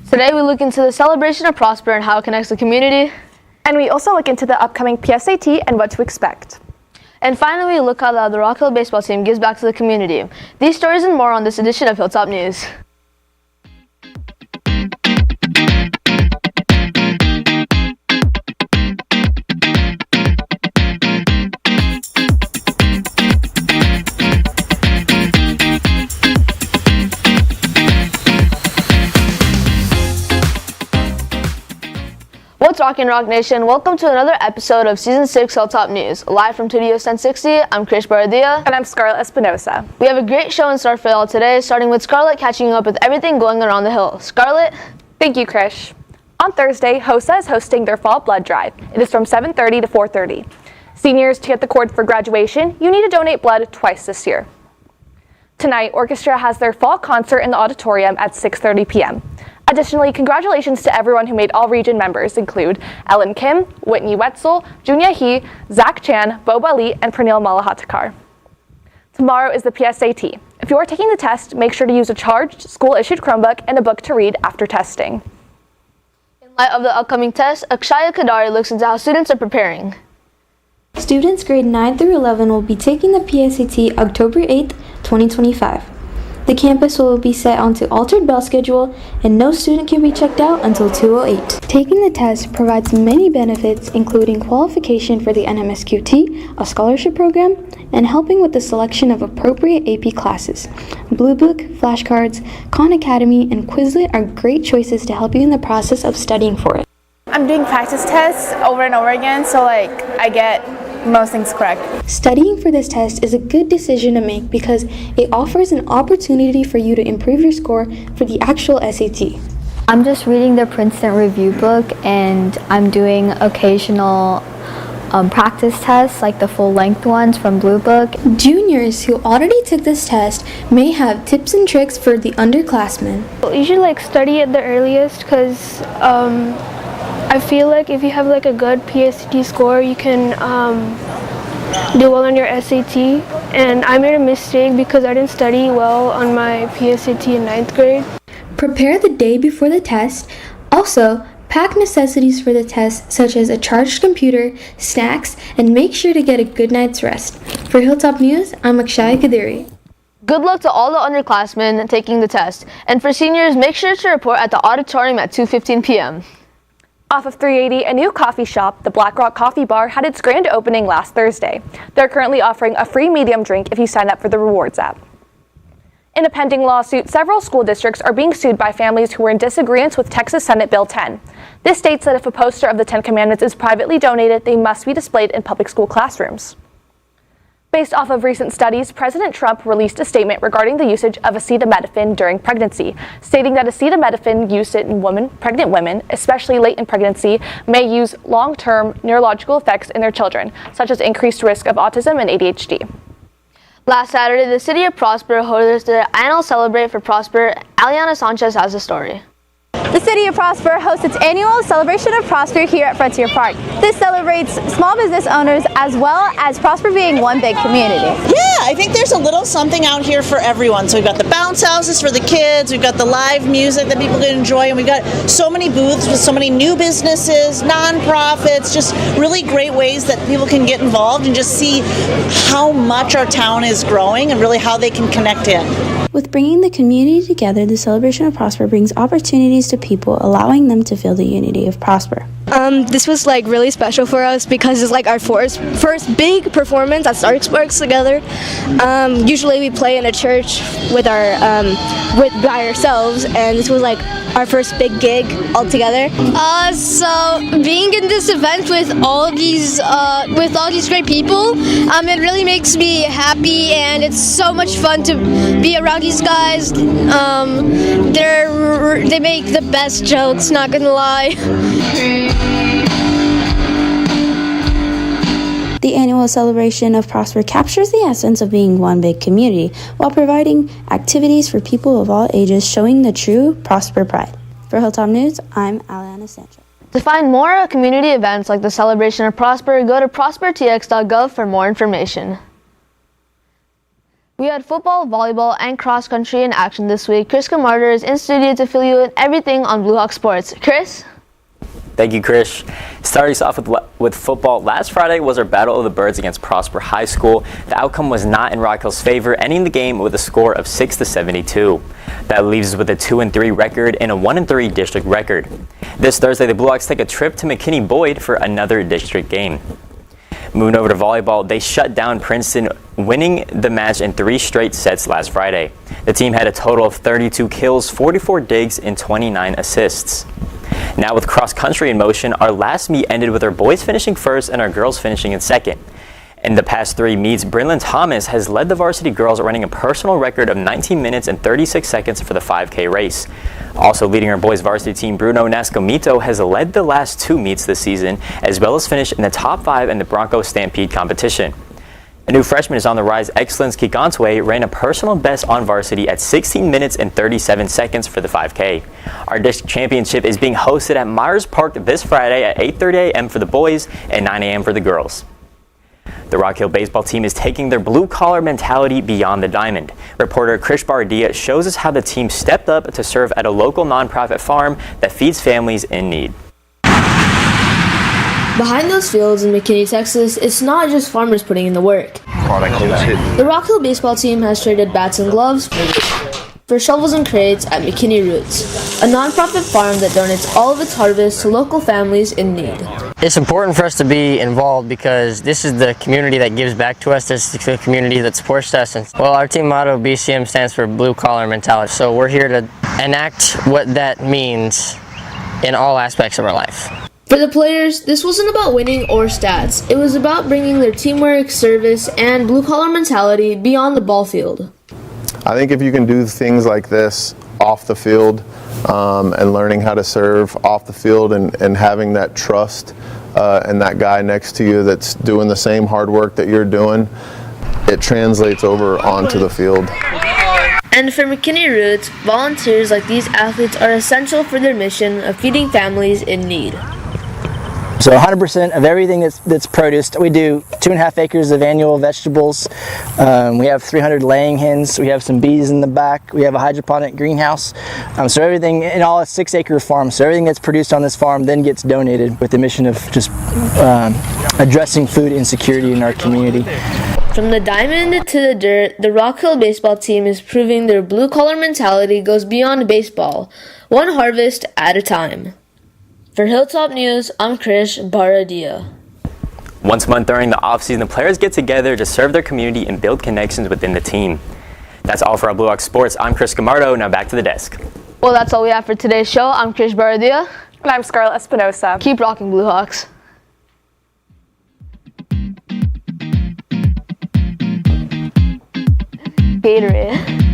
Today we look into the celebration of Prosper and how it connects the community. And we also look into the upcoming PSAT and what to expect. And finally, we look how the Rock Hill baseball team gives back to the community. These stories and more on this edition of Hilltop News. What's rockin' Rock Nation? Welcome to another episode of Season 6 Hilltop News. Live from Studio 1060, I'm Krish Bharadiya. And I'm Scarlett Espinosa. We have a great show in store for y'all today, starting with Scarlett catching up with everything going around the hill. Scarlett? Thank you, Krish. On Thursday, HOSA is hosting their fall blood drive. It is from 7:30 to 4:30. Seniors, to get the cord for graduation, you need to donate blood twice this year. Tonight, Orchestra has their fall concert in the auditorium at 6:30 p.m. Additionally, congratulations to everyone who made all region members, include Ellen Kim, Whitney Wetzel, Junya Hee, Zach Chan, Boba Ali, and Pranil Malahatakar. Tomorrow is the PSAT. If you are taking the test, make sure to use a charged, school-issued Chromebook and a book to read after testing. In light of the upcoming test, Akshaya Kadari looks into how students are preparing. Students grade 9 through 11 will be taking the PSAT October 8th, 2025. The campus will be set onto altered bell schedule, and no student can be checked out until 2:08. Taking the test provides many benefits, including qualification for the NMSQT, a scholarship program, and helping with the selection of appropriate AP classes. Blue Book, flashcards, Khan Academy, and Quizlet are great choices to help you in the process of studying for it. I'm doing practice tests over and over again, so I get most things correct. Studying for this test is a good decision to make because it offers an opportunity for you to improve your score for the actual SAT. I'm just reading the Princeton review book, and I'm doing occasional practice tests, like the full-length ones from Blue Book. Juniors who already took this test may have tips and tricks for the underclassmen. You should study at the earliest because I feel like if you have a good PSAT score, you can do well on your SAT. And I made a mistake because I didn't study well on my PSAT in 9th grade. Prepare the day before the test. Also, pack necessities for the test such as a charged computer, snacks, and make sure to get a good night's rest. For Hilltop News, I'm Akshaya Kadiri. Good luck to all the underclassmen taking the test. And for seniors, make sure to report at the auditorium at 2:15 p.m. Off of 380, a new coffee shop, the Black Rock Coffee Bar, had its grand opening last Thursday. They're currently offering a free medium drink if you sign up for the Rewards app. In a pending lawsuit, several school districts are being sued by families who were in disagreement with Texas Senate Bill 10. This states that if a poster of the 10 Commandments is privately donated, they must be displayed in public school classrooms. Based off of recent studies, President Trump released a statement regarding the usage of acetaminophen during pregnancy, stating that acetaminophen used in pregnant women, especially late in pregnancy, may use long-term neurological effects in their children, such as increased risk of autism and ADHD. Last Saturday, the city of Prosper hosted their annual Celebrate for Prosper. Aliana Sanchez has the story. The City of Prosper hosts its annual Celebration of Prosper here at Frontier Park. This celebrates small business owners as well as Prosper being one big community. Yeah, I think there's a little something out here for everyone. So we've got the bounce houses for the kids, we've got the live music that people can enjoy, and we've got so many booths with so many new businesses, nonprofits, just really great ways that people can get involved and just see how much our town is growing and really how they can connect in. With bringing the community together, the Celebration of Prosper brings opportunities to people, allowing them to feel the unity of Prosper. This was really special for us because it's our first big performance at Stark Sparks together. Usually we play in a church with by ourselves, and this was our first big gig all together. So being in this event with all these great people, it really makes me happy, and it's so much fun to be around these guys. They make the best jokes, not gonna lie. The annual Celebration of Prosper captures the essence of being one big community while providing activities for people of all ages, showing the true Prosper pride. For Hilltop News, I'm Aliana Sanchez. To find more community events like the Celebration of Prosper, go to prospertx.gov for more information. We had football, volleyball, and cross country in action this week. Krish Scamardo is in studio to fill you in everything on Blue Hawk Sports. Chris? Thank you, Krish. Starting us off with football, last Friday was our Battle of the Birds against Prosper High School. The outcome was not in Rock Hill's favor, ending the game with a score of 6-72. That leaves us with a 2-3 record and a 1-3 district record. This Thursday, the Blue Hawks take a trip to McKinney-Boyd for another district game. Moving over to volleyball, they shut down Princeton, winning the match in 3 straight sets last Friday. The team had a total of 32 kills, 44 digs, and 29 assists. Now with cross country in motion, our last meet ended with our boys finishing first and our girls finishing in second. In the past 3 meets, Brynlyn Thomas has led the varsity girls, running a personal record of 19 minutes and 36 seconds for the 5K race. Also leading our boys varsity team, Bruno Nascomito, has led the last 2 meets this season, as well as finished in the top 5 in the Bronco Stampede competition. A new freshman is on the rise. Excellence Kikantwe ran a personal best on varsity at 16 minutes and 37 seconds for the 5K. Our district championship is being hosted at Myers Park this Friday at 8:30 a.m. for the boys and 9 a.m. for the girls. The Rock Hill baseball team is taking their blue-collar mentality beyond the diamond. Reporter Krish Bharadiya shows us how the team stepped up to serve at a local nonprofit farm that feeds families in need. Behind those fields in McKinney, Texas, it's not just farmers putting in the work. The Rock Hill baseball team has traded bats and gloves for shovels and crates at McKinney Roots, a nonprofit farm that donates all of its harvest to local families in need. It's important for us to be involved because this is the community that gives back to us. This is the community that supports us. And, well, our team motto, BCM, stands for Blue Collar Mentality. So we're here to enact what that means in all aspects of our life. For the players, this wasn't about winning or stats. It was about bringing their teamwork, service, and blue-collar mentality beyond the ball field. I think if you can do things like this off the field and learning how to serve off the field and having that trust and that guy next to you that's doing the same hard work that you're doing, it translates over onto the field. And for McKinney Roots, volunteers like these athletes are essential for their mission of feeding families in need. So 100% of everything that's produced, we do 2.5 acres of annual vegetables. We have 300 laying hens. We have some bees in the back. We have a hydroponic greenhouse. So everything in all a 6-acre farm. So everything that's produced on this farm then gets donated with the mission of just addressing food insecurity in our community. From the diamond to the dirt, the Rock Hill baseball team is proving their blue-collar mentality goes beyond baseball, one harvest at a time. For Hilltop News, I'm Krish Bharadiya. Once a month during the offseason, the players get together to serve their community and build connections within the team. That's all for our Blue Hawk Sports. I'm Chris Scamardo. Now back to the desk. Well, that's all we have for today's show. I'm Krish Bharadiya. And I'm Scarlett Espinosa. Keep rocking, Blue Hawks. Gatorade.